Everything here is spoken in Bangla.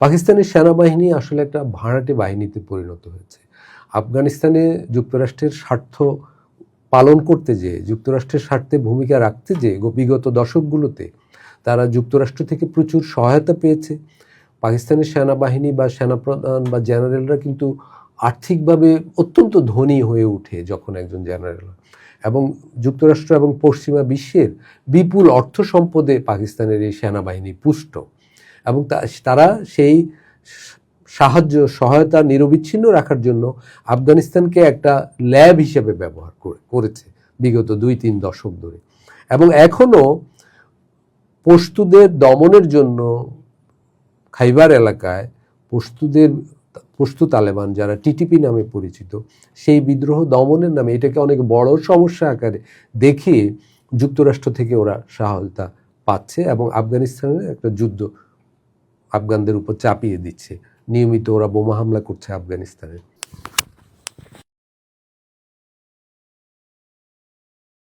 পাকিস্তানের সেনাবাহিনী আসলে একটা ভাড়াটে বাহিনীতে পরিণত হয়েছে। আফগানিস্তানে যুক্তরাষ্ট্রের স্বার্থ পালন করতে যেয়ে, যুক্তরাষ্ট্রের স্বার্থে ভূমিকা রাখতে যেয়ে বিগত দশকগুলোতে তারা যুক্তরাষ্ট্র থেকে প্রচুর সহায়তা পেয়েছে। পাকিস্তানের সেনাবাহিনী বা সেনাপ্রধান বা জেনারেলরা কিন্তু আর্থিকভাবে অত্যন্ত ধনী হয়ে ওঠে যখন একজন জেনারেল, এবং যুক্তরাষ্ট্র এবং পশ্চিমা বিশ্বের বিপুল অর্থ সম্পদে পাকিস্তানের এই সেনাবাহিনী পুষ্ট, এবং তারা সেই সহায়তা নিরবিচ্ছিন্ন রাখার জন্য আফগানিস্তানকে একটা ল্যাব হিসেবে ব্যবহার করেছে বিগত 2-3 দশক ধরে। এবং এখনও পশতুদের দমনের জন্য খাইবার এলাকায় পশতু তালেবান, যারা টিটিপি নামে পরিচিত, সেই বিদ্রোহ দমনের নামে এটাকে অনেক বড় সমস্যা আকারে দেখিয়ে যুক্তরাষ্ট্র থেকে ওরা সহায়তা পাচ্ছে এবং আফগানিস্তানের একটা যুদ্ধ আফগানদের উপর চাপিয়ে দিচ্ছে। নিয়মিত ওরা বোমা হামলা করছে আফগানিস্তানে।